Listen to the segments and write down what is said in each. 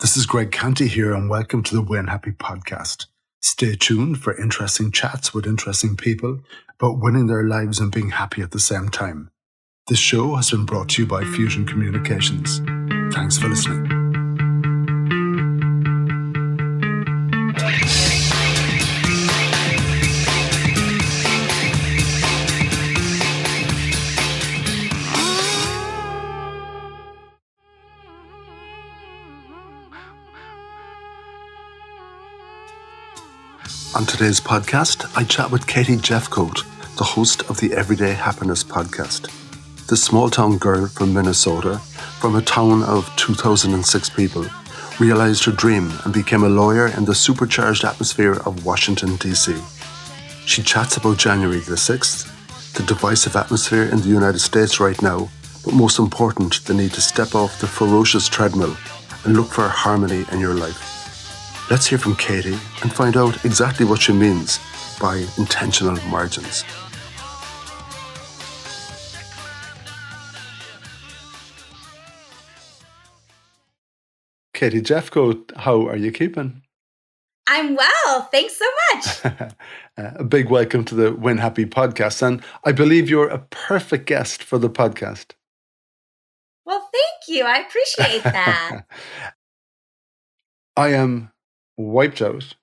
This is Greg Canty here, and welcome to the Win Happy podcast. Stay tuned for interesting chats with interesting people about winning their lives and being happy at the same time. This show has been brought to you by Fusion Communications. Thanks for listening. On today's podcast, I chat with Katie Jefcoat, the host of the Everyday Happiness podcast. This small-town girl from Minnesota, from a town of 2,006 people, realized her dream and became a lawyer in the supercharged atmosphere of Washington, D.C. She chats about January the 6th, the divisive atmosphere in the United States right now, but most important, the need to step off the ferocious treadmill and look for harmony in your life. Let's hear from Katie and find out exactly what she means by intentional margins. Katie Jefcoat, how are you keeping? I'm well. Thanks so much. A big welcome to the Win Happy podcast. And I believe you're a perfect guest for the podcast. Well, thank you. I appreciate that. I am wiped out.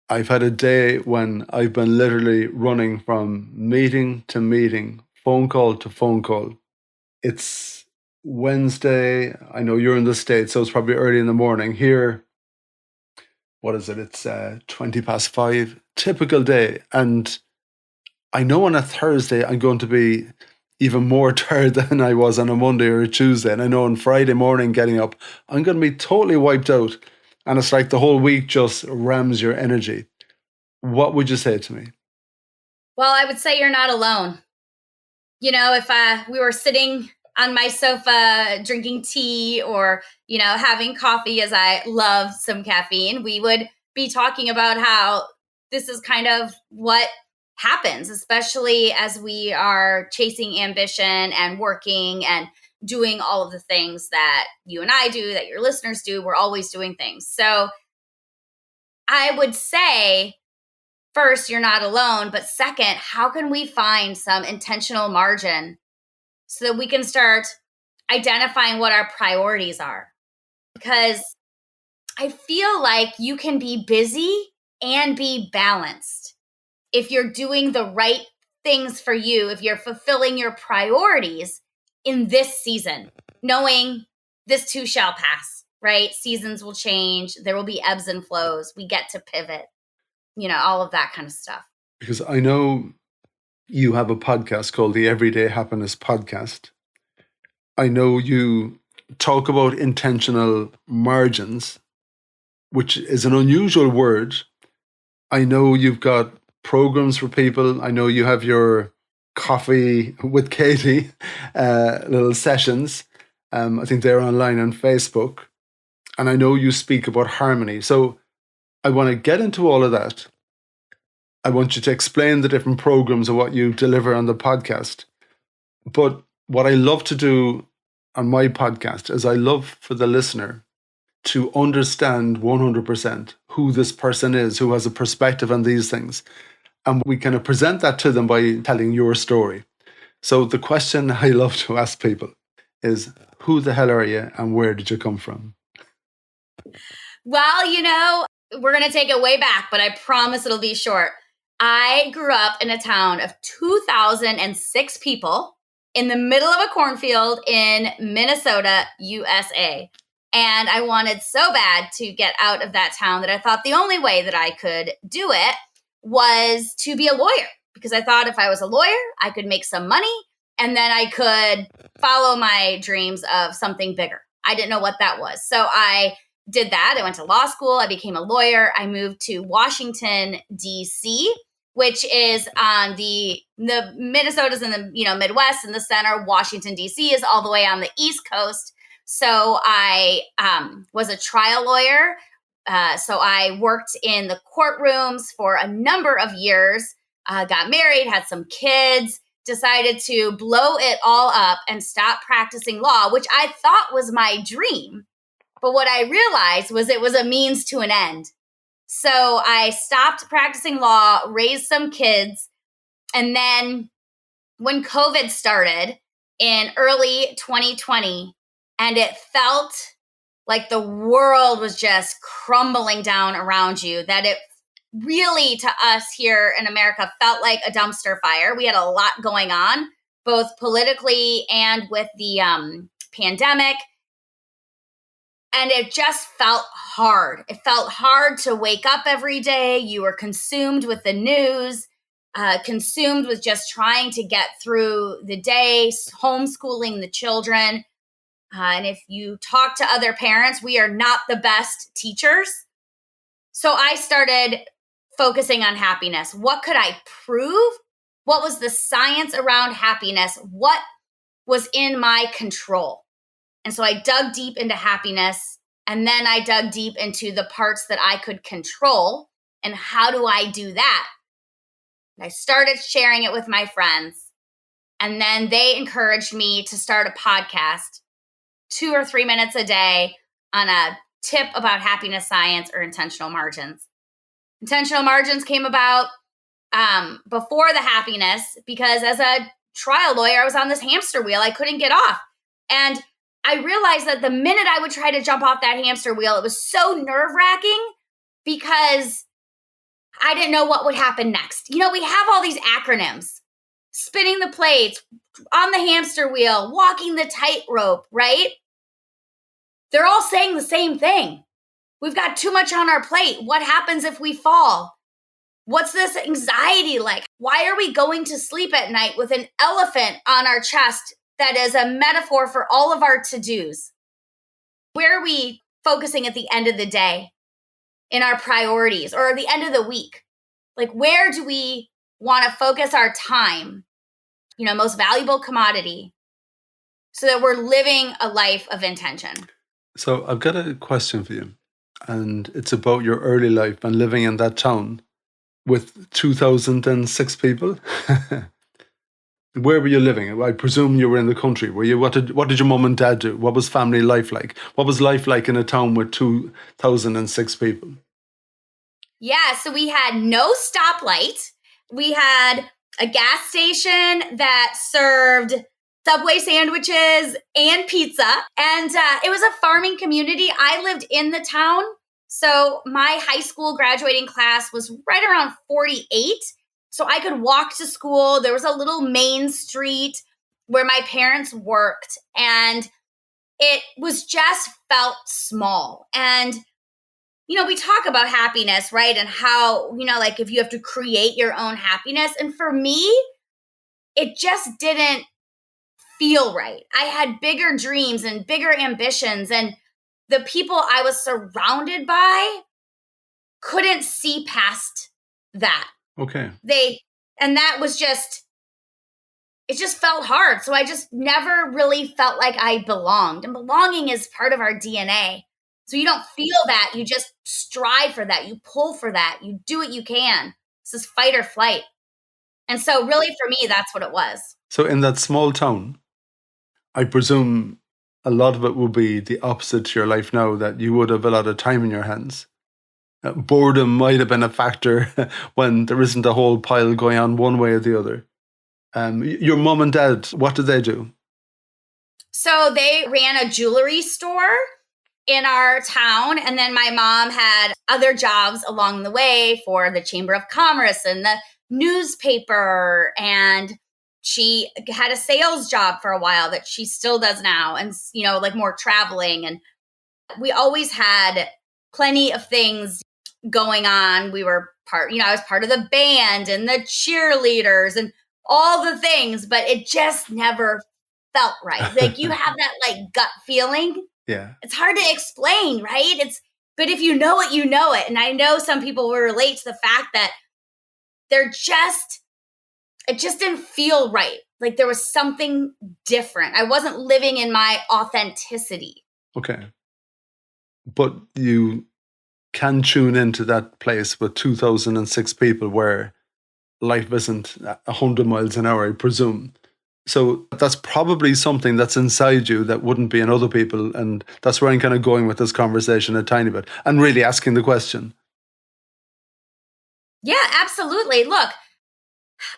I've had a day when I've been literally running from meeting to meeting, phone call to phone call. It's Wednesday. I know you're in the States, so it's probably early in the morning. Here, what is it? It's 20 past 5. Typical day. And I know on a Thursday I'm going to be even more tired than I was on a Monday or a Tuesday. And I know on Friday morning getting up, I'm going to be totally wiped out. And it's like the whole week just rams your energy. What would you say to me? Well, I would say you're not alone. You know, if we were sitting on my sofa drinking tea or, having coffee, as I love some caffeine, we would be talking about how this is kind of what happens, especially as we are chasing ambition and working and doing all of the things that you and I do, that your listeners do. We're always doing things. So I would say, first, you're not alone. But second, how can we find some intentional margin so that we can start identifying what our priorities are? Because I feel like you can be busy and be balanced if you're doing the right things for you, if you're fulfilling your priorities in this season, knowing this too shall pass, right? Seasons will change. There will be ebbs and flows. We get to pivot, all of that kind of stuff. Because I know you have a podcast called the Everyday Happiness podcast. I know you talk about intentional margins, which is an unusual word. I know you've got programs for people. I know you have your coffee with Katie, little sessions. I think they're online on Facebook. And I know you speak about harmony. So I want to get into all of that. I want you to explain the different programs of what you deliver on the podcast. But what I love to do on my podcast is I love for the listener to understand 100% who this person is, who has a perspective on these things. And we kind of present that to them by telling your story. So the question I love to ask people is, who the hell are you and where did you come from? Well, we're going to take it way back, but I promise it'll be short. I grew up in a town of 2,006 people in the middle of a cornfield in Minnesota, USA. And I wanted so bad to get out of that town that I thought the only way that I could do it was to be a lawyer, because I thought if I was a lawyer, I could make some money and then I could follow my dreams of something bigger. I didn't know what that was. So I did that. I went to law school. I became a lawyer. I moved to Washington, D.C., which is on the Minnesota's in the Midwest in the center. Washington, D.C. is all the way on the East Coast. So I was a trial lawyer. So I worked in the courtrooms for a number of years, got married, had some kids, decided to blow it all up and stop practicing law, which I thought was my dream. But what I realized was it was a means to an end. So I stopped practicing law, raised some kids, and then when COVID started in early 2020, and it felt like the world was just crumbling down around you, that it really, to us here in America, felt like a dumpster fire. We had a lot going on, both politically and with the pandemic. And it just felt hard. It felt hard to wake up every day. You were consumed with the news, consumed with just trying to get through the day, homeschooling the children. And if you talk to other parents, we are not the best teachers. So I started focusing on happiness. What could I prove? What was the science around happiness? What was in my control? And so I dug deep into happiness, and then I dug deep into the parts that I could control. And how do I do that? And I started sharing it with my friends. And then they encouraged me to start a podcast, 2 or 3 minutes a day, on a tip about happiness science or intentional margins. Intentional margins came about before the happiness, because as a trial lawyer, I was on this hamster wheel I couldn't get off. And I realized that the minute I would try to jump off that hamster wheel, it was so nerve-wracking because I didn't know what would happen next. You know, we have all these acronyms: spinning the plates, on the hamster wheel, walking the tightrope, right? They're all saying the same thing. We've got too much on our plate. What happens if we fall? What's this anxiety like? Why are we going to sleep at night with an elephant on our chest that is a metaphor for all of our to-dos? Where are we focusing at the end of the day in our priorities, or the end of the week? Like, where do we want to focus our time, most valuable commodity, so that we're living a life of intention? So I've got a question for you, and it's about your early life and living in that town with 2006 people. Where were you living? I presume you were in the country. Were you? What did your mom and dad do? What was family life like? What was life like in a town with 2006 people? Yeah, so we had no stoplight. We had a gas station that served Subway sandwiches and pizza. And it was a farming community. I lived in the town. So my high school graduating class was right around 48. So I could walk to school. There was a little main street where my parents worked, and it was just felt small. And, we talk about happiness, right? And how, like if you have to create your own happiness. And for me, it just didn't feel right. I had bigger dreams and bigger ambitions, and the people I was surrounded by couldn't see past that. Okay. And that was it just felt hard. So I just never really felt like I belonged. And belonging is part of our DNA. So you don't feel that. You just strive for that. You pull for that. You do what you can. It's this fight or flight. And so really for me, that's what it was. So in that small town, I presume a lot of it will be the opposite to your life now, that you would have a lot of time in your hands. Boredom might have been a factor when there isn't a whole pile going on one way or the other. Your mom and dad, what did they do? So they ran a jewelry store in our town. And then my mom had other jobs along the way for the Chamber of Commerce and the newspaper. And she had a sales job for a while that she still does now. And, like more traveling. And we always had plenty of things going on. We were I was part of the band and the cheerleaders and all the things, but it just never felt right. Like you have that like gut feeling. Yeah. It's hard to explain, right? But if you know it, you know it. And I know some people will relate to the fact that it just didn't feel right. Like there was something different. I wasn't living in my authenticity. Okay. But you can tune into that place with 2006 people where life isn't 100 miles an hour, I presume. So that's probably something that's inside you that wouldn't be in other people. And that's where I'm kind of going with this conversation a tiny bit and really asking the question. Yeah, absolutely. Look,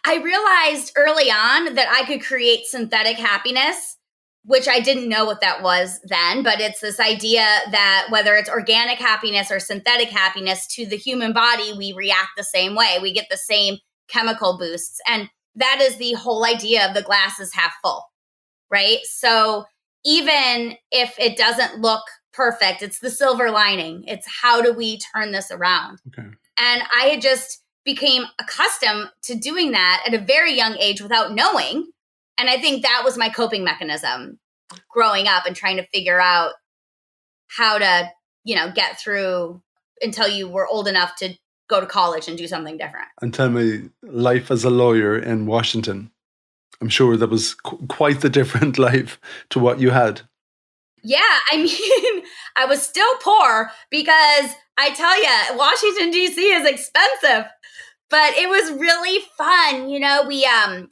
I realized early on that I could create synthetic happiness, which I didn't know what that was then, but it's this idea that whether it's organic happiness or synthetic happiness, to the human body, we react the same way. We get the same chemical boosts. And that is the whole idea of the glass is half full, right? So even if it doesn't look perfect, it's the silver lining. It's how do we turn this around? Okay. And I had just became accustomed to doing that at a very young age without knowing. And I think that was my coping mechanism growing up and trying to figure out how to, get through until you were old enough to go to college and do something different. And tell me, life as a lawyer in Washington, I'm sure that was quite the different life to what you had. Yeah, I mean, I was still poor because I tell you, Washington, D.C. is expensive. But it was really fun. We,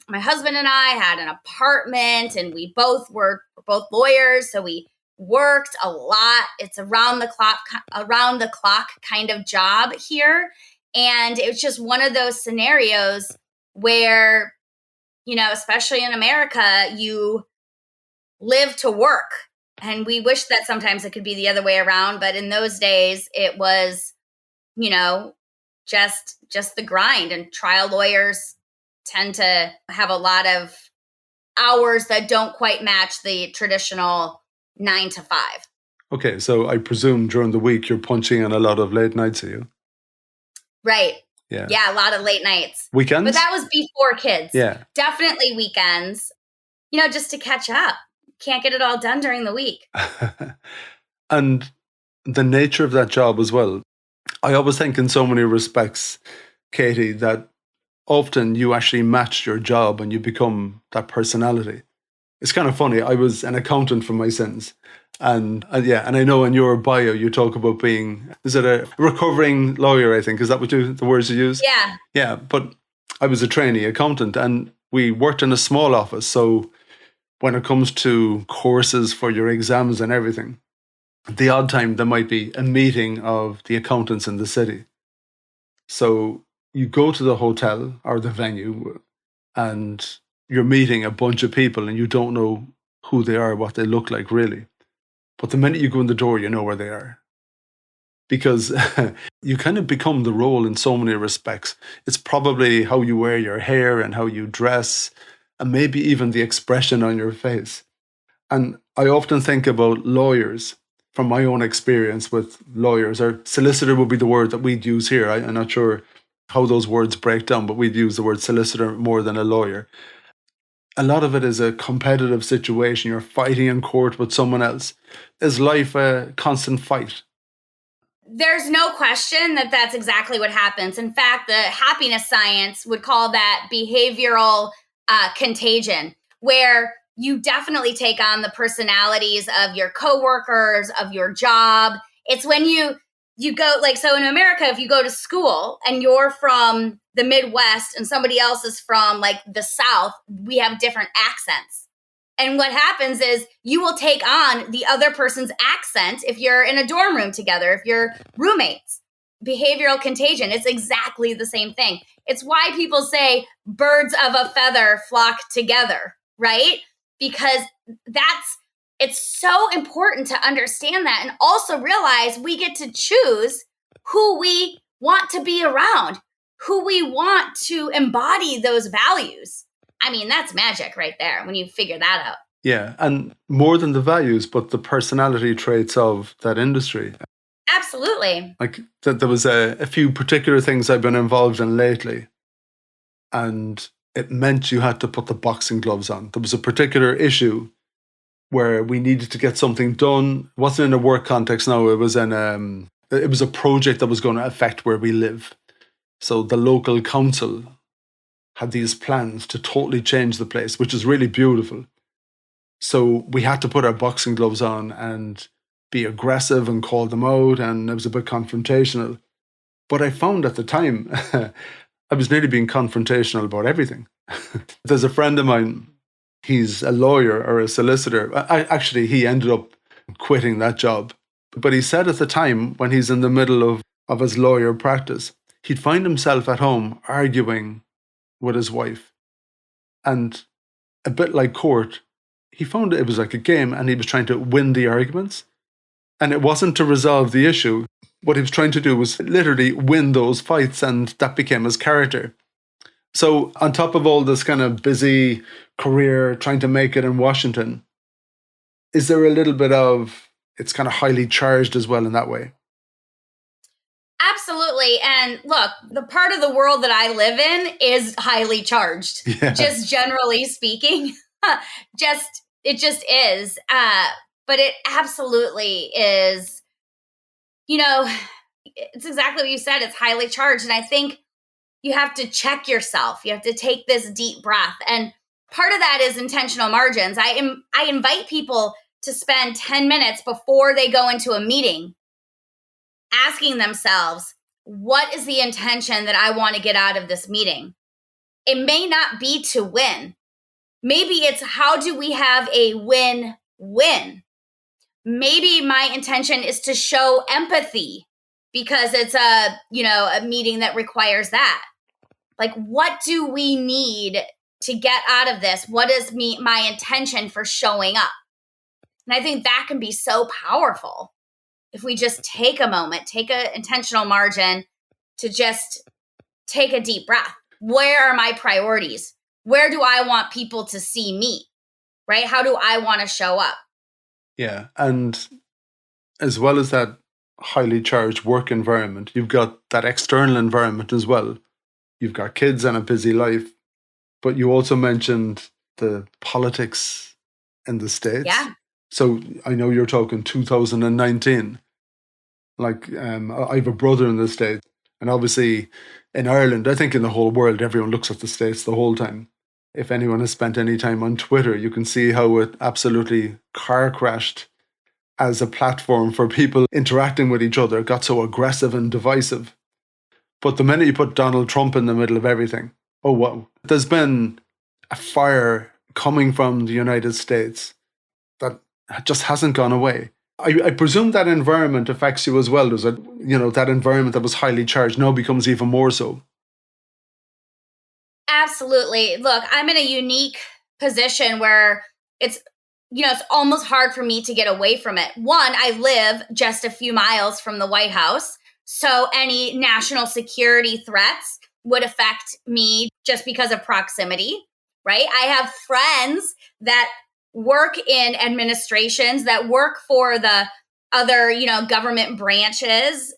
my husband and I had an apartment and we were both lawyers. So we worked a lot. It's around the clock kind of job here. And it was just one of those scenarios where, especially in America, you live to work. And we wish that sometimes it could be the other way around. But in those days, it was, just the grind, and trial lawyers tend to have a lot of hours that don't quite match the traditional 9 to 5. Okay, so I presume during the week you're punching in a lot of late nights, are you? Right. Yeah. Yeah, a lot of late nights. Weekends? But that was before kids. Yeah. Definitely weekends, just to catch up. Can't get it all done during the week. And the nature of that job as well. I always think in so many respects, Katie, that often you actually match your job and you become that personality. It's kind of funny. I was an accountant for my sins. And I know in your bio you talk about being, is it a recovering lawyer, I think? Is that the words you use? Yeah. Yeah, but I was a trainee accountant and we worked in a small office. So when it comes to courses for your exams and everything, the odd time there might be a meeting of the accountants in the city. So you go to the hotel or the venue and you're meeting a bunch of people and you don't know who they are, what they look like really. But the minute you go in the door, you know where they are. Because you kind of become the role in so many respects. It's probably how you wear your hair and how you dress, and maybe even the expression on your face. And I often think about lawyers from my own experience with lawyers, or solicitor would be the word that we'd use here. I'm not sure how those words break down, but we'd use the word solicitor more than a lawyer. A lot of it is a competitive situation. You're fighting in court with someone else. Is life a constant fight? There's no question that that's exactly what happens. In fact, the happiness science would call that behavioral contagion, where you definitely take on the personalities of your coworkers, of your job. It's when you go, so in America, if you go to school and you're from the Midwest and somebody else is from the South, we have different accents. And what happens is you will take on the other person's accent if you're in a dorm room together, if you're roommates. Behavioral contagion, it's exactly the same thing. It's why people say birds of a feather flock together, right? Because it's so important to understand that and also realize we get to choose who we want to be around, who we want to embody those values. I mean, that's magic right there when you figure that out. Yeah, and more than the values, but the personality traits of that industry. Absolutely. There was a few particular things I've been involved in lately, and it meant you had to put the boxing gloves on. There was a particular issue where we needed to get something done. It wasn't in a work context now. It was a project that was going to affect where we live. So the local council had these plans to totally change the place, which is really beautiful. So we had to put our boxing gloves on and be aggressive and call them out, and it was a bit confrontational. But I found at the time, I was nearly being confrontational about everything. There's a friend of mine He's a lawyer or a solicitor. Actually, he ended up quitting that job. But he said at the time, when he's in the middle of his lawyer practice, he'd find himself at home arguing with his wife. And a bit like court, he found it was like a game and he was trying to win the arguments. And it wasn't to resolve the issue. What he was trying to do was literally win those fights, and that became his character. So on top of all this kind of busy career, trying to make it in Washington, is there a little bit of, it's kind of highly charged as well in that way? Absolutely. And look, the part of the world that I live in is highly charged, just generally speaking. It just is. But it absolutely is, it's exactly what you said. It's highly charged. And I think you have to check yourself. You have to take this deep breath. And part of that is intentional margins. I invite people to spend 10 minutes before they go into a meeting asking themselves, what is the intention that I want to get out of this meeting? It may not be to win. Maybe it's, how do we have a win-win? Maybe my intention is to show empathy because it's a meeting that requires that. Like, what do we need to get out of this? What is my intention for showing up? And I think that can be so powerful if we just take a moment, take an intentional margin to just take a deep breath. Where are my priorities? Where do I want people to see me? Right? How do I want to show up? Yeah. And as well as that highly charged work environment, you've got that external environment as well. You've got kids and a busy life, but you also mentioned the politics in the States. Yeah. So I know you're talking 2019. Like, I have a brother in the States, and obviously in Ireland, I think in the whole world, everyone looks at the States the whole time. If anyone has spent any time on Twitter, you can see how it absolutely car crashed as a platform for people interacting with each other. It got so aggressive and divisive. But the minute you put Donald Trump in the middle of everything, oh, wow. There's been a fire coming from the United States that just hasn't gone away. I presume that environment affects you as well, does it? That environment that was highly charged now becomes even more so. Absolutely. Look, I'm in a unique position where it's almost hard for me to get away from it. One, I live just a few miles from the White House, so any national security threats would affect me just because of proximity, right? I have friends that work in administrations, that work for the other, government branches,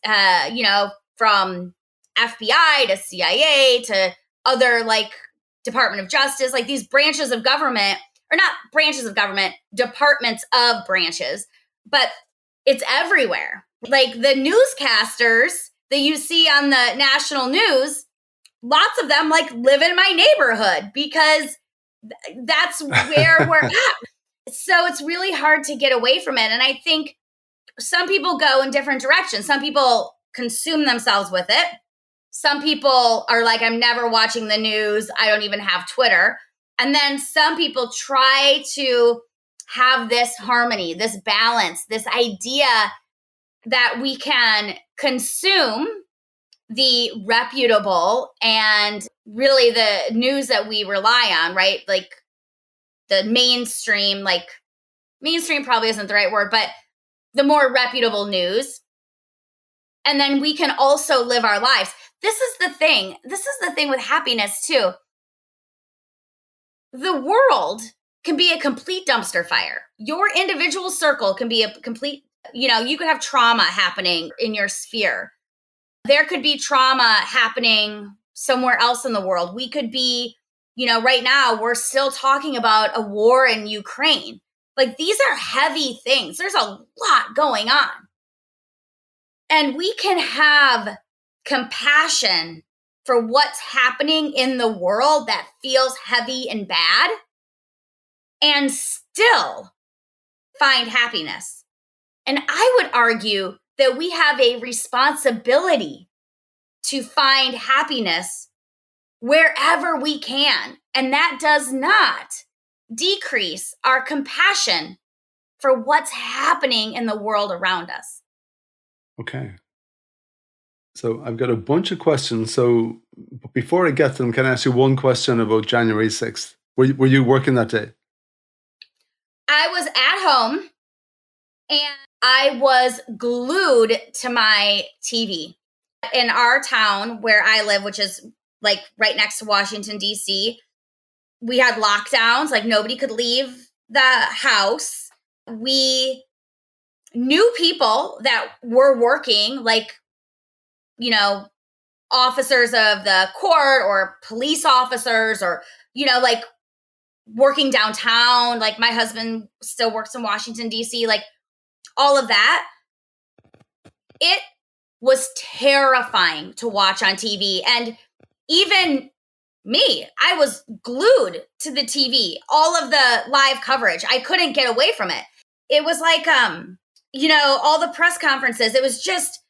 from FBI to CIA to other Department of Justice, like these branches of government, or not branches of government, departments of branches, but it's everywhere. Like the newscasters that you see on the national news, lots of them live in my neighborhood because that's where we're at. So it's really hard to get away from it. And I think some people go in different directions. Some people consume themselves with it. Some people are like, I'm never watching the news. I don't even have Twitter. And then some people try to have this harmony, this balance, this idea that we can consume the reputable and really the news that we rely on, right? Like the mainstream probably isn't the right word, but the more reputable news. And then we can also live our lives. This is the thing with happiness too. The world can be a complete dumpster fire. Your individual circle can be a complete, you could have trauma happening in your sphere. There could be trauma happening somewhere else in the world. We could be, right now we're still talking about a war in Ukraine. Like these are heavy things. There's a lot going on. And we can have compassion for what's happening in the world that feels heavy and bad and still find happiness. And I would argue that we have a responsibility to find happiness wherever we can. And that does not decrease our compassion for what's happening in the world around us. Okay. So I've got a bunch of questions. So before I get to them, can I ask you one question about January 6th? Were you working that day? I was at home and I was glued to my TV. In our town where I live, which is like right next to Washington, D.C., we had lockdowns, like nobody could leave the house. We knew people that were working, like, you know, officers of the court or police officers or, you know, like working downtown. Like my husband still works in Washington, D.C., like all of that. It was terrifying to watch on TV. And even me, I was glued to the TV, all of the live coverage. I couldn't get away from it. It was like, you know, all the press conferences. It was just,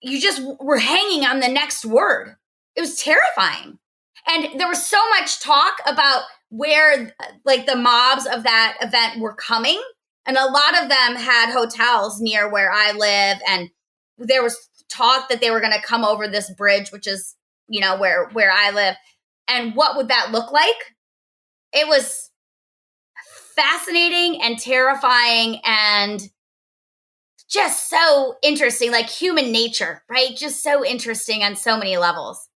you just were hanging on the next word. It was terrifying. And there was so much talk about where like the mobs of that event were coming. And a lot of them had hotels near where I live. And there was talk that they were going to come over this bridge, which is, you know, where I live. And what would that look like? It was fascinating and terrifying and just so interesting, like human nature, right? Just so interesting on so many levels.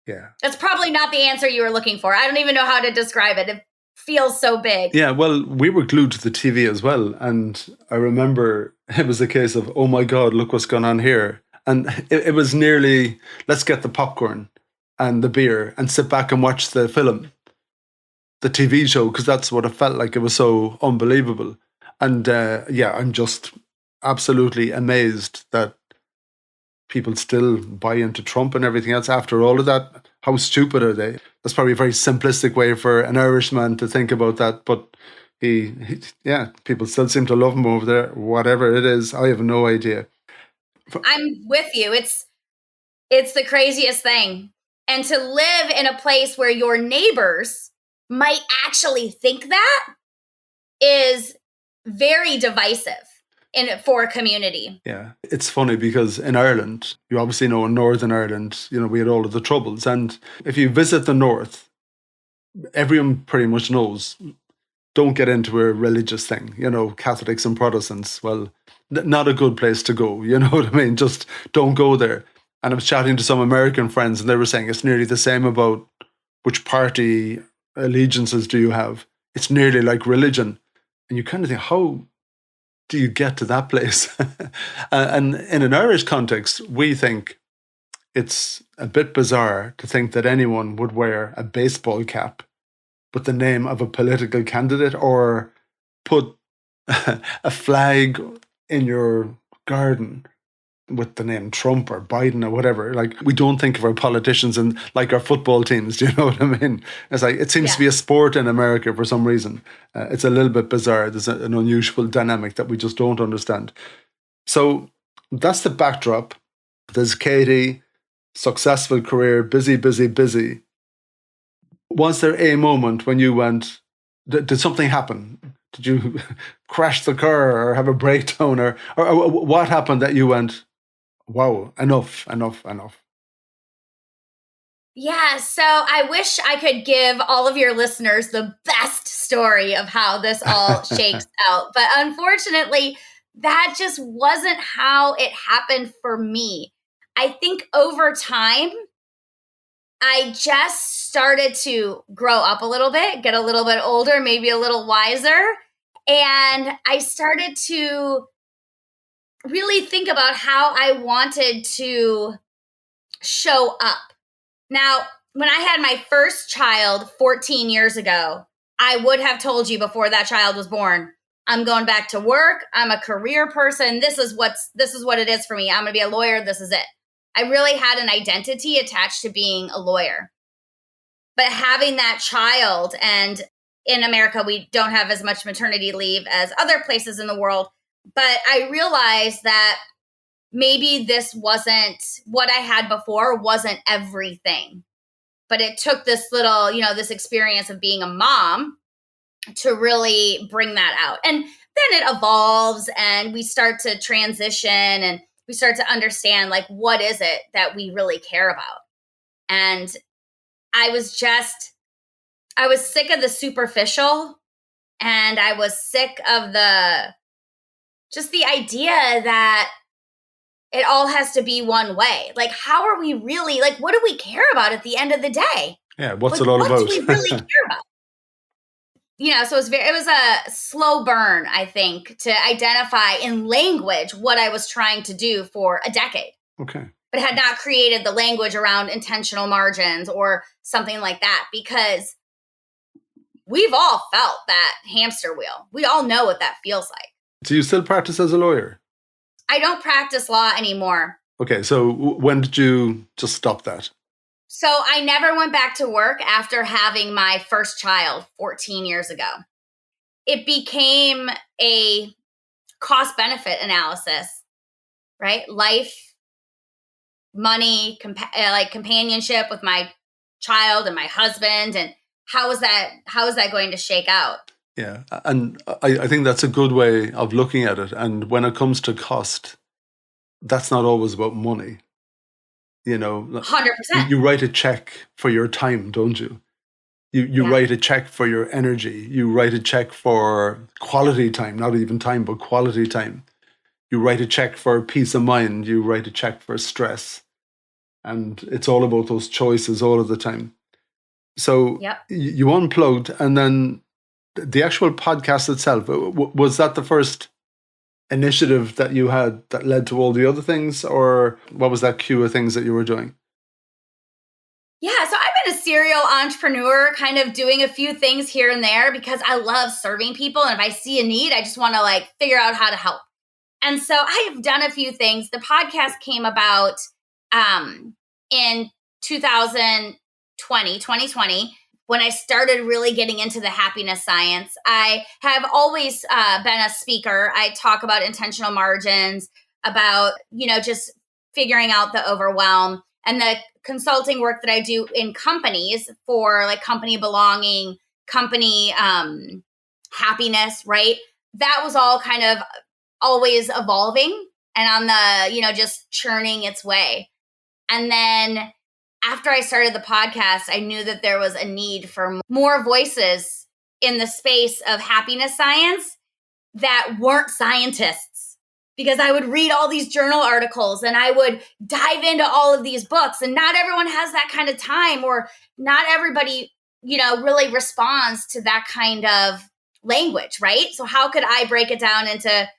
Yeah. That's probably not the answer you were looking for. I don't even know how to describe it. It feels so big. Yeah, well, we were glued to the TV as well. And I remember it was a case of, oh my God, look what's going on here. And it was nearly, let's get the popcorn and the beer and sit back and watch the film, the TV show, because that's what it felt like. It was so unbelievable. And yeah, I'm just absolutely amazed that people still buy into Trump and everything else after all of that. How stupid are they? That's probably a very simplistic way for an Irishman to think about that. But yeah, people still seem to love him over there. Whatever it is, I have no idea. I'm with you. It's the craziest thing. And to live in a place where your neighbors might actually think that is very divisive for a community. Yeah, it's funny because in Ireland, you obviously know in Northern Ireland, you know, we had all of the troubles. And if you visit the North, everyone pretty much knows, don't get into a religious thing, you know, Catholics and Protestants. Well, not a good place to go, you know what I mean? Just don't go there. And I was chatting to some American friends and they were saying it's nearly the same about which party allegiances do you have. It's nearly like religion. And you kind of think, how do you get to that place? And in an Irish context, we think it's a bit bizarre to think that anyone would wear a baseball cap with the name of a political candidate or put a flag in your garden with the name Trump or Biden or whatever. Like, we don't think of our politicians and like our football teams. Do you know what I mean? It's like, it seems to be a sport in America for some reason. It's a little bit bizarre. There's an unusual dynamic that we just don't understand. So that's the backdrop. There's Katie, successful career, busy, busy, busy. Was there a moment when you went, did something happen? Did you crash the car or have a breakdown or what happened that you went, wow, enough. Yeah, so I wish I could give all of your listeners the best story of how this all shakes out. But unfortunately, that just wasn't how it happened for me. I think over time, I just started to grow up a little bit, get a little bit older, maybe a little wiser. And I started to really think about how I wanted to show up. Now, when I had my first child 14 years ago, I would have told you before that child was born, I'm going back to work. I'm a career person. This is what it is for me. I'm going to be a lawyer. This is it. I really had an identity attached to being a lawyer. But having that child, and in America, we don't have as much maternity leave as other places in the world. But I realized that maybe this wasn't what I had before, wasn't everything. But it took this little, this experience of being a mom to really bring that out. And then it evolves and we start to transition and we start to understand like what is it that we really care about. And I was sick of the superficial, and I was sick of the idea that it all has to be one way. Like, how are we really, like, what do we care about at the end of the day? Yeah, what's like, it all what about? do we really care about? So it was a slow burn, I think, to identify in language what I was trying to do for a decade. Okay. But had not created the language around intentional margins or something like that, because we've all felt that hamster wheel. We all know what that feels like. Do you still practice as a lawyer? I don't practice law anymore. Okay, so when did you just stop that? So I never went back to work after having my first child 14 years ago. It became a cost-benefit analysis, right? Life, money, companionship with my child and my husband, and how is that going to shake out? Yeah, and I think that's a good way of looking at it. And when it comes to cost, that's not always about money. 100%. You write a check for your time, don't you? You write a check for your energy. You write a check for quality time, not even time, but quality time. You write a check for peace of mind. You write a check for stress. And it's all about those choices all of the time. So you unplugged, and then the actual podcast itself, was that the first initiative that you had that led to all the other things, or what was that queue of things that you were doing? Yeah, so I've been a serial entrepreneur, kind of doing a few things here and there because I love serving people. And if I see a need, I just want to figure out how to help. And so I have done a few things. The podcast came about in 2020, when I started really getting into the happiness science. I have always been a speaker. I talk about intentional margins, about, just figuring out the overwhelm, and the consulting work that I do in companies for company belonging, company happiness, right? That was all kind of always evolving and on the, just churning its way. And then after I started the podcast, I knew that there was a need for more voices in the space of happiness science that weren't scientists, because I would read all these journal articles and I would dive into all of these books, and not everyone has that kind of time, or not everybody, really responds to that kind of language, right? So how could I break it down into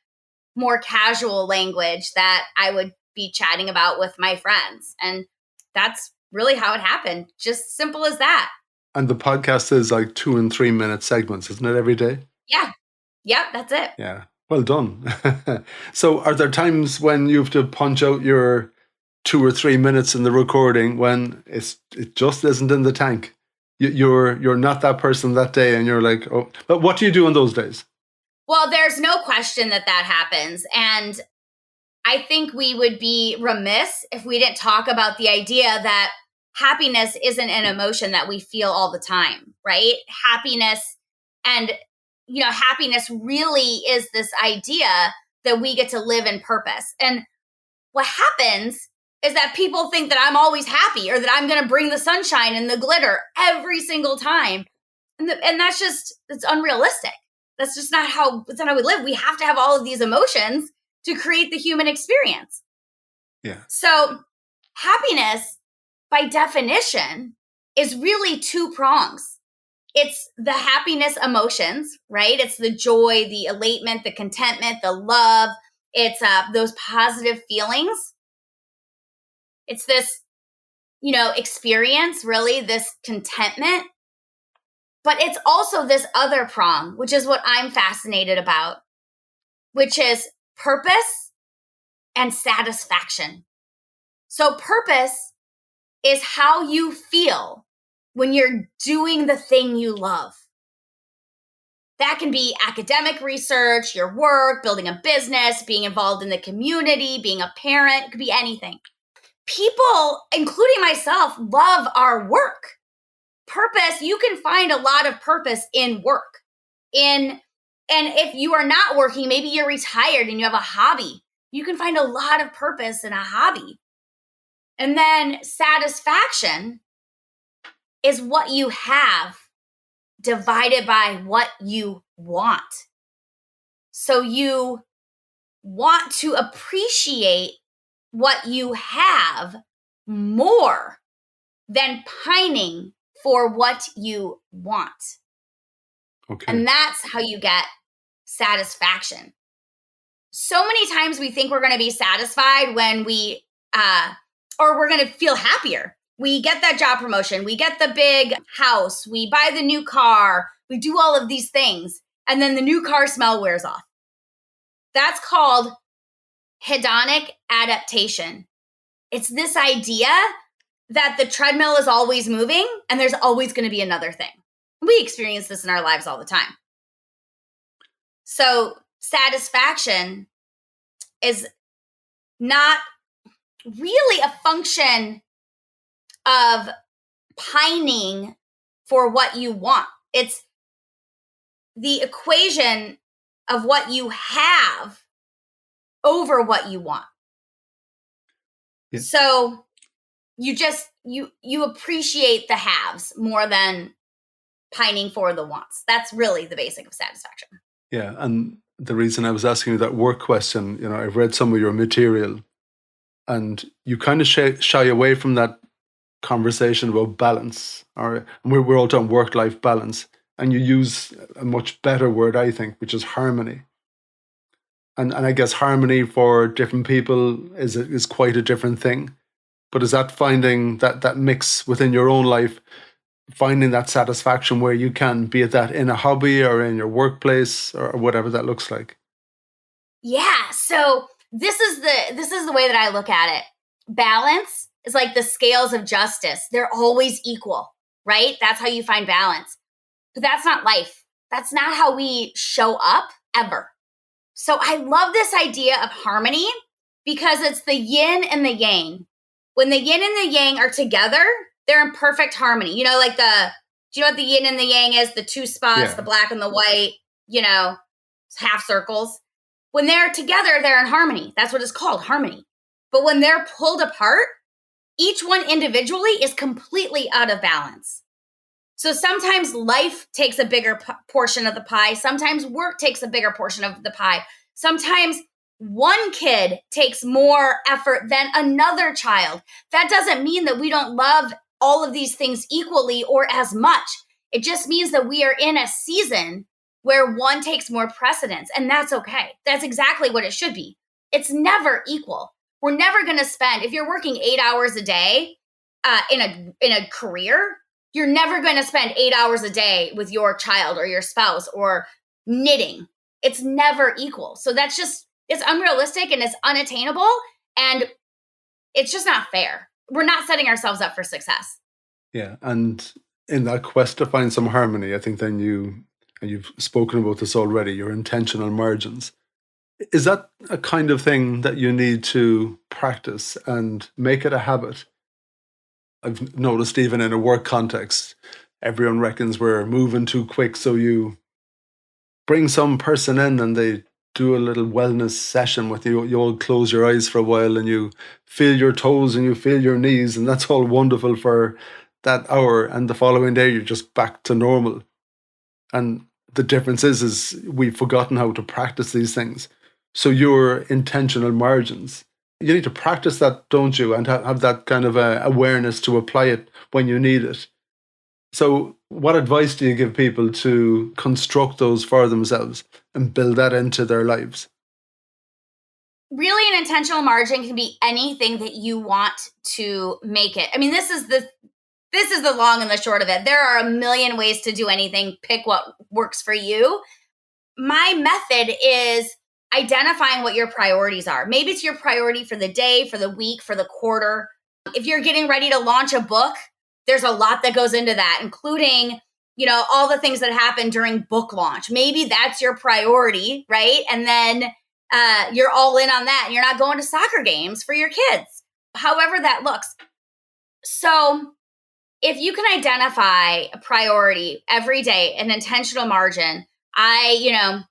more casual language that I would be chatting about with my friends? And that's really how it happened. Just simple as that. And the podcast is 2 and 3 minute segments, isn't it, every day? Yeah. Yep, that's it. Yeah. Well done. So are there times when you have to punch out your 2 or 3 minutes in the recording when it just isn't in the tank? You're not that person that day, and you're like, oh, but what do you do in those days? Well, there's no question that happens. And I think we would be remiss if we didn't talk about the idea that happiness isn't an emotion that we feel all the time, right? Happiness really is this idea that we get to live in purpose. And what happens is that people think that I'm always happy, or that I'm going to bring the sunshine and the glitter every single time. And that's it's unrealistic. That's just not how we live. We have to have all of these emotions to create the human experience. Yeah. So happiness, by definition, is really 2 prongs. It's the happiness emotions, right? It's the joy, the elatement, the contentment, the love. It's those positive feelings. It's this, experience, really, this contentment. But it's also this other prong, which is what I'm fascinated about, which is purpose and satisfaction. So purpose is how you feel when you're doing the thing you love. That can be academic research, your work, building a business, being involved in the community, being a parent. It could be anything. People, including myself, love our work. Purpose, you can find a lot of purpose in work. And if you are not working, maybe you're retired and you have a hobby. You can find a lot of purpose in a hobby. And then satisfaction is what you have divided by what you want. So you want to appreciate what you have more than pining for what you want. Okay. And that's how you get satisfaction. So many times we think we're going to be satisfied when or we're going to feel happier. We get that job promotion, we get the big house, we buy the new car, we do all of these things, and then the new car smell wears off. That's called hedonic adaptation. It's this idea that the treadmill is always moving and there's always going to be another thing. We experience this in our lives all the time. So satisfaction is not really a function of pining for what you want. It's the equation of what you have over what you want. Yeah. So you just you appreciate the haves more than pining for the wants. That's really the basic of satisfaction. Yeah, and the reason I was asking you that work question, I've read some of your material, and you kind of shy away from that conversation about balance, and we're all talking work-life balance, and you use a much better word, I think, which is harmony. And I guess harmony for different people is quite a different thing. But is that finding that mix within your own life, finding that satisfaction where you can, be it that in a hobby or in your workplace or whatever that looks like? Yeah. So this is the way that I look at it. Balance is like the scales of justice. They're always equal, right? That's how you find balance. But that's not life. That's not how we show up ever. So I love this idea of harmony because it's the yin and the yang. When the yin and the yang are together, they're in perfect harmony. Do you know what the yin and the yang is? The two spots, the black and the white, half circles. When they're together, they're in harmony. That's what it's called, harmony. But when they're pulled apart, each one individually is completely out of balance. So sometimes life takes a bigger portion of the pie. Sometimes work takes a bigger portion of the pie. Sometimes one kid takes more effort than another child. That doesn't mean that we don't love all of these things equally or as much. It just means that we are in a season where one takes more precedence, and that's okay. That's exactly what it should be. It's never equal. We're never going to spend, if you're working 8 hours a day in a career, you're never going to spend 8 hours a day with your child or your spouse or knitting. It's never equal. So it's unrealistic and it's unattainable, and it's just not fair. We're not setting ourselves up for success. Yeah, and in that quest to find some harmony, I think then you've spoken about this already, your intentional margins. Is that a kind of thing that you need to practice and make it a habit? I've noticed even in a work context, everyone reckons we're moving too quick. So you bring some person in and they do a little wellness session with you. You all close your eyes for a while and you feel your toes and you feel your knees. And that's all wonderful for that hour. And the following day, you're just back to normal. And the difference is we've forgotten how to practice these things. So your intentional margins, you need to practice that, don't you? And have that kind of awareness to apply it when you need it. So what advice do you give people to construct those for themselves and build that into their lives? Really, an intentional margin can be anything that you want to make it. I mean, this is the long and the short of it. There are a million ways to do anything. Pick what works for you. My method is identifying what your priorities are. Maybe it's your priority for the day, for the week, for the quarter. If you're getting ready to launch a book, there's a lot that goes into that, including, all the things that happen during book launch. Maybe that's your priority, right? And then you're all in on that and you're not going to soccer games for your kids, however that looks. So if you can identify a priority every day, an intentional margin, I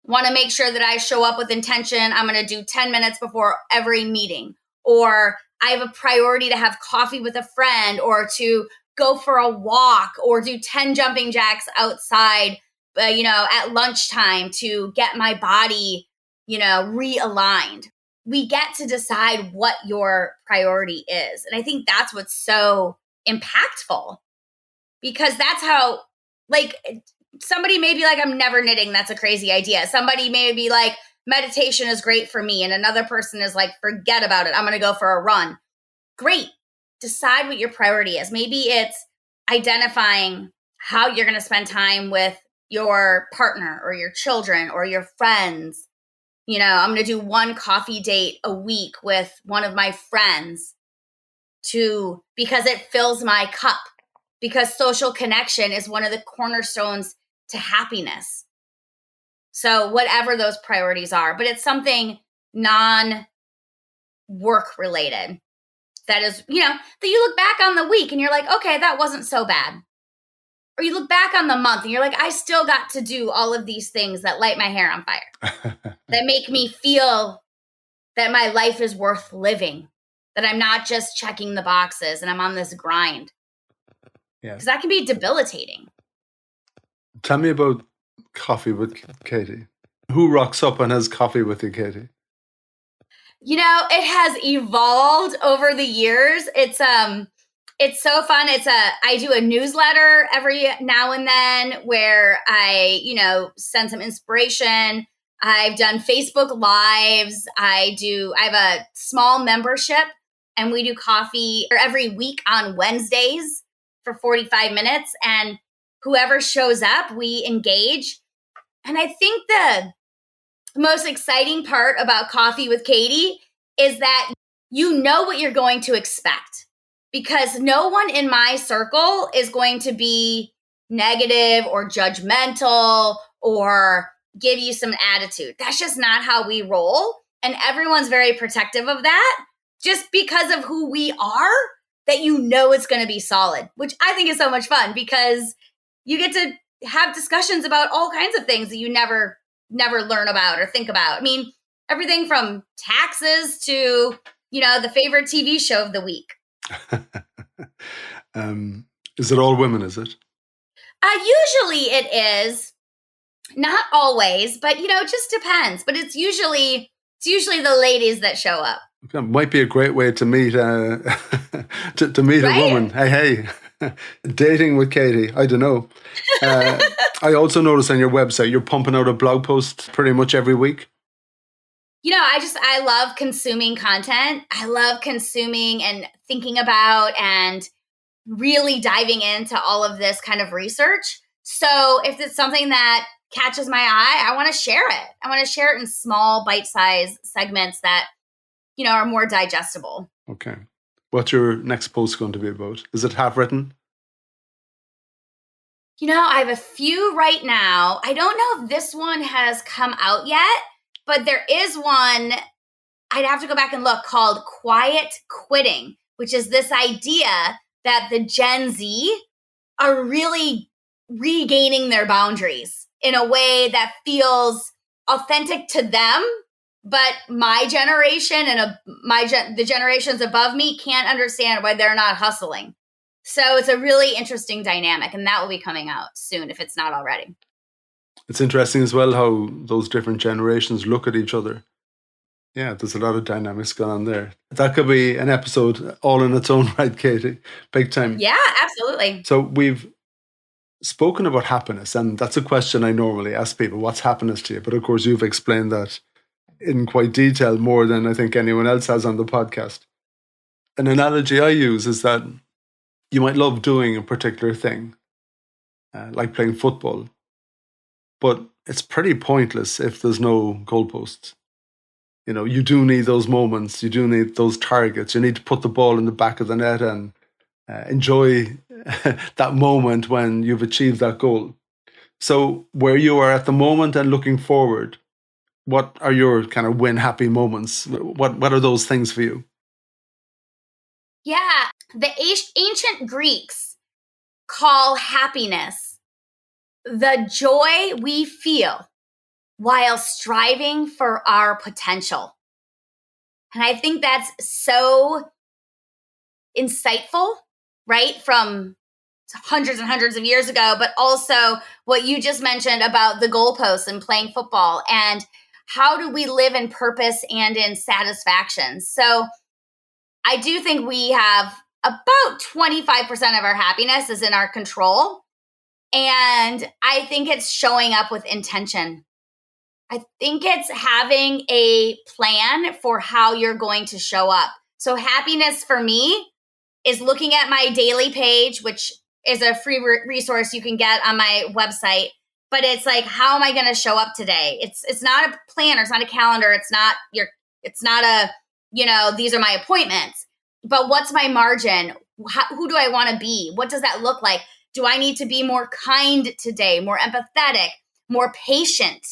want to make sure that I show up with intention. I'm going to do 10 minutes before every meeting, or I have a priority to have coffee with a friend, or to go for a walk, or do 10 jumping jacks outside, at lunchtime to get my body, realigned. We get to decide what your priority is. And I think that's what's so impactful, because that's how, like, somebody may be like, I'm never knitting. That's a crazy idea. Somebody may be like, meditation is great for me. And another person is like, forget about it. I'm going to go for a run. Great. Decide what your priority is. Maybe it's identifying how you're going to spend time with your partner or your children or your friends. I'm going to do one coffee date a week with one of my friends because it fills my cup, because social connection is one of the cornerstones to happiness. So whatever those priorities are, but it's something non-work related that is, that you look back on the week and you're like, okay, that wasn't so bad. Or you look back on the month and you're like, I still got to do all of these things that light my hair on fire, that make me feel that my life is worth living, that I'm not just checking the boxes and I'm on this grind. Yeah. Because that can be debilitating. Tell me about coffee with Katie. Who rocks up and has coffee with you, Katie? It has evolved over the years. It's so fun. I do a newsletter every now and then where I, send some inspiration. I've done Facebook Lives. I have a small membership, and we do coffee every week on Wednesdays for 45 minutes. And whoever shows up, we engage. And I think the most exciting part about Coffee with Katie is that you know what you're going to expect, because no one in my circle is going to be negative or judgmental or give you some attitude. That's just not how we roll. And everyone's very protective of that, just because of who we are, that it's going to be solid, which I think is so much fun, because you get to have discussions about all kinds of things that you never learn about or think about. I mean, everything from taxes to, the favorite TV show of the week. Is it all women, is it? Usually it is. Not always, but, it just depends. But it's usually the ladies that show up. It might be a great way to meet to meet a woman. Hey, dating with Katie. I don't know. I also noticed on your website you're pumping out a blog post pretty much every week. I love consuming content. I love consuming and thinking about and really diving into all of this kind of research. So if it's something that catches my eye, I want to share it. I want to share it in small bite-sized segments that, are more digestible. Okay. What's your next post going to be about? Is it half written? I have a few right now. I don't know if this one has come out yet, but there is one, I'd have to go back and look, called Quiet Quitting, which is this idea that the Gen Z are really regaining their boundaries in a way that feels authentic to them, but my generation and the generations above me can't understand why they're not hustling. So it's a really interesting dynamic, and that will be coming out soon if it's not already. It's interesting as well how those different generations look at each other. Yeah, there's a lot of dynamics going on there. That could be an episode all in its own right, Katie. Big time. Yeah, absolutely. So we've spoken about happiness, and that's a question I normally ask people. What's happiness to you? But of course, you've explained that in quite detail, more than I think anyone else has on the podcast. An analogy I use is that you might love doing a particular thing, like playing football, but it's pretty pointless if there's no goalposts. You do need those moments. You do need those targets. You need to put the ball in the back of the net and enjoy that moment when you've achieved that goal. So where you are at the moment and looking forward, what are your kind of win happy moments? What are those things for you? Yeah, the ancient Greeks call happiness the joy we feel while striving for our potential. And I think that's so insightful, right? From hundreds and hundreds of years ago, but also what you just mentioned about the goalposts and playing football, and how do we live in purpose and in satisfaction. So I do think we have about 25% of our happiness is in our control. And I think it's showing up with intention. I think it's having a plan for how you're going to show up. So happiness for me is looking at my daily page, which is a free resource you can get on my website. But it's like, how am I going to show up today? It's not a planner. It's not a calendar. It's not a, these are my appointments. But what's my margin? Who do I want to be? What does that look like? Do I need to be more kind today, more empathetic, more patient?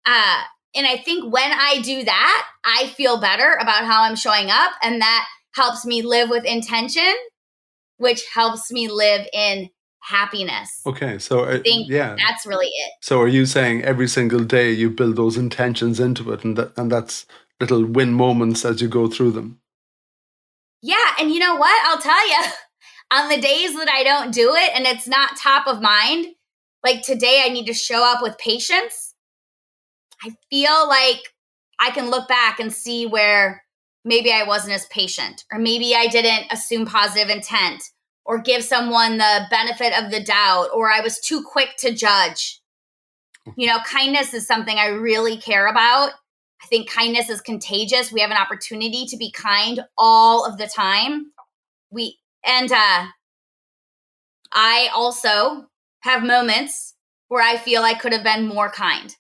And I think when I do that, I feel better about how I'm showing up. And that helps me live with intention, which helps me live in happiness. Okay, so I think that's really it. So are you saying every single day you build those intentions into it, and that's little win moments as you go through them? Yeah, and you know what? I'll tell you, on the days that I don't do it and it's not top of mind, like today I need to show up with patience. I feel like I can look back and see where maybe I wasn't as patient, or maybe I didn't assume positive intent, or give someone the benefit of the doubt, or I was too quick to judge. Kindness is something I really care about. I think kindness is contagious. We have an opportunity to be kind all of the time. I also have moments where I feel I could have been more kind.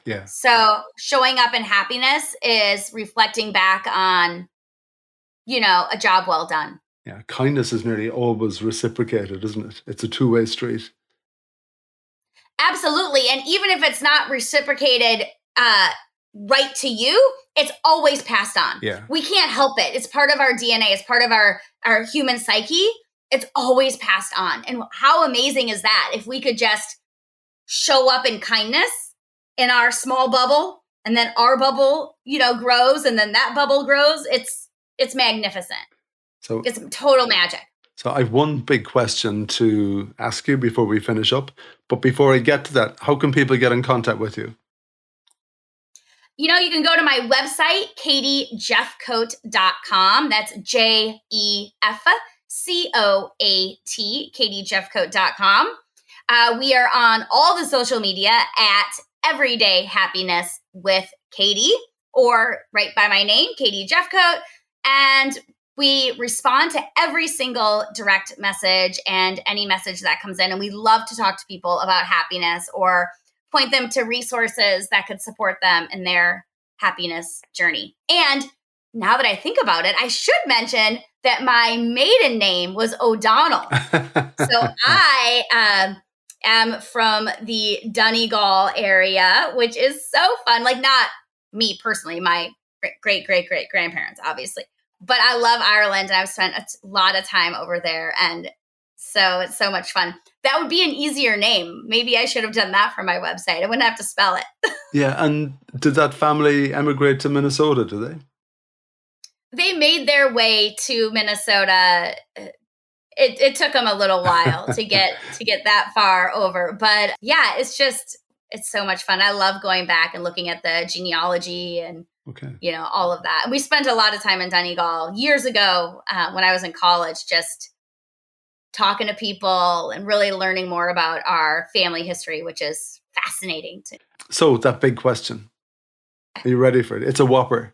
Yeah. So showing up in happiness is reflecting back on, a job well done. Yeah. Kindness is nearly always reciprocated, isn't it? It's a two-way street. Absolutely. And even if it's not reciprocated right to you, it's always passed on. Yeah. We can't help it. It's part of our DNA. It's part of our human psyche. It's always passed on. And how amazing is that if we could just show up in kindness in our small bubble, and then our bubble, grows, and then that bubble grows. It's magnificent. So it's total magic. So I have one big question to ask you before we finish up. But before I get to that, how can people get in contact with you? You can go to my website, katiejefcoat.com. That's JEFCOAT, katiejefcoat.com. We are on all the social media at Everyday Happiness with Katie, or right by my name, Katie Jefcoat. And we respond to every single direct message and any message that comes in. And we love to talk to people about happiness or point them to resources that could support them in their happiness journey. And now that I think about it, I should mention that my maiden name was O'Donnell. So I am from the Donegal area, which is so fun. Like, not me personally, my great-great-great-grandparents, obviously. But I love Ireland, and I've spent a lot of time over there. And so it's so much fun. That would be an easier name. Maybe I should have done that for my website. I wouldn't have to spell it. Yeah. And did that family emigrate to Minnesota, do they? They made their way to Minnesota. It took them a little while to get that far over. But yeah, it's so much fun. I love going back and looking at the genealogy and all of that. And we spent a lot of time in Donegal years ago when I was in college, just talking to people and really learning more about our family history, which is fascinating to me. So that big question, are you ready for it? It's a whopper.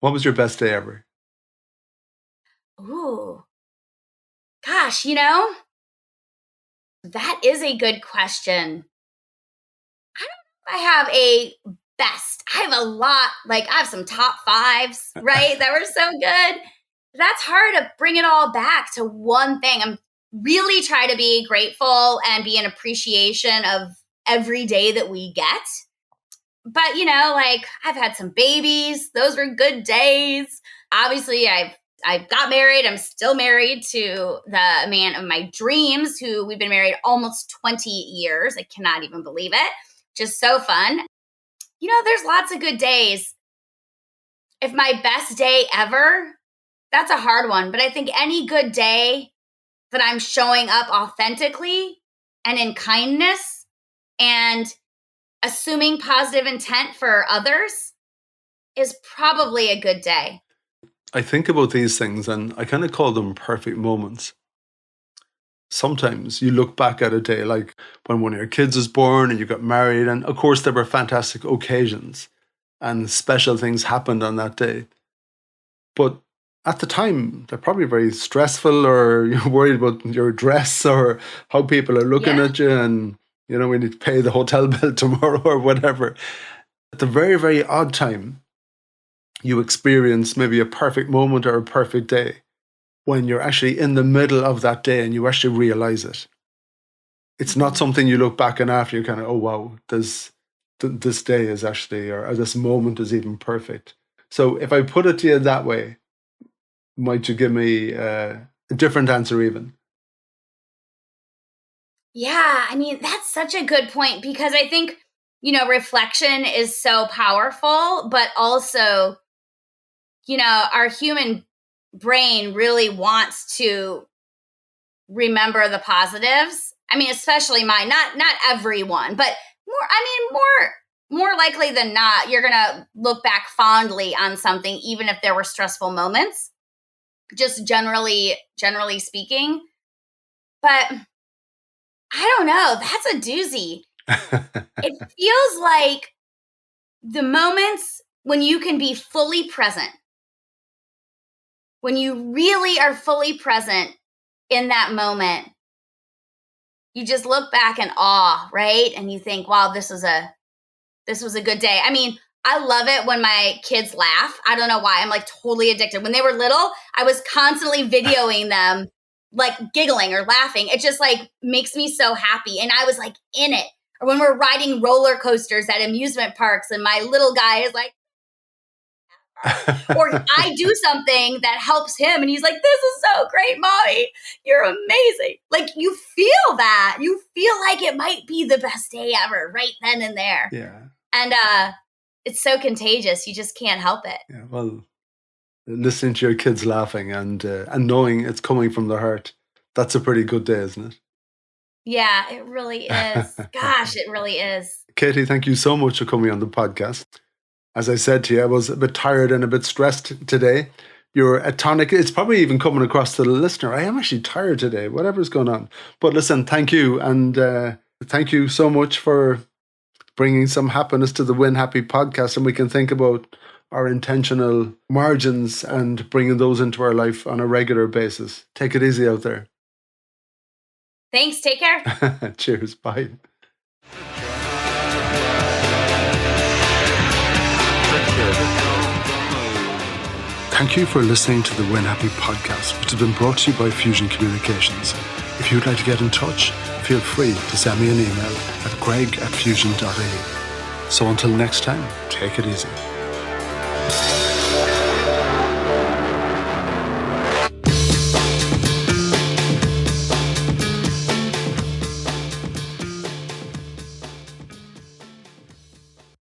What was your best day ever? Ooh, gosh, that is a good question. I don't know if I have a best. I have a lot, I have some top fives, right? That were so good. That's hard to bring it all back to one thing. I'm really trying to be grateful and be in appreciation of every day that we get. But, I've had some babies. Those were good days. Obviously, I've I got married. I'm still married to the man of my dreams, who we've been married almost 20 years. I cannot even believe it. Just so fun. There's lots of good days. If my best day ever, that's a hard one. But I think any good day that I'm showing up authentically and in kindness and assuming positive intent for others is probably a good day. I think about these things and I kind of call them perfect moments. Sometimes you look back at a day like when one of your kids was born and you got married, and of course there were fantastic occasions and special things happened on that day. But at the time, they're probably very stressful, or you're worried about your dress or how people are looking at you, and we need to pay the hotel bill tomorrow or whatever. At the very, very odd time, you experience maybe a perfect moment or a perfect day when you're actually in the middle of that day and you actually realize it. It's not something you look back and after, you're kind of, oh, wow, this day is actually, or this moment is even perfect. So if I put it to you that way, might you give me a different answer even? Yeah, that's such a good point, because I think, reflection is so powerful, but also, our human brain really wants to remember the positives. Especially mine, not everyone, but more likely than not, you're going to look back fondly on something, even if there were stressful moments, just generally speaking. But I don't know, that's a doozy. It feels like the moments when you can be fully present, when you really are fully present in that moment, you just look back in awe, right? And you think, wow, this was a good day. I love it when my kids laugh. I don't know why. I'm like totally addicted. When they were little, I was constantly videoing them like giggling or laughing. It just like makes me so happy. And I was like in it. Or when we're riding roller coasters at amusement parks and my little guy is like, or I do something that helps him and he's like, this is so great, Mommy. You're amazing. Like you feel that. You feel like it might be the best day ever right then and there. Yeah. And it's so contagious. You just can't help it. Yeah, well, listening to your kids laughing and knowing it's coming from the heart, that's a pretty good day, isn't it? Yeah, it really is. Gosh, it really is. Katie, thank you so much for coming on the podcast. As I said to you, I was a bit tired and a bit stressed today. You're a tonic. It's probably even coming across to the listener. I am actually tired today, whatever's going on. But listen, thank you. And thank you so much for bringing some happiness to the Win Happy podcast. And we can think about our intentional margins and bringing those into our life on a regular basis. Take it easy out there. Thanks. Take care. Cheers. Bye. Thank you for listening to the Win Happy podcast, which has been brought to you by Fusion Communications. If you'd like to get in touch, feel free to send me an email at greg@fusion.ie. So until next time, take it easy.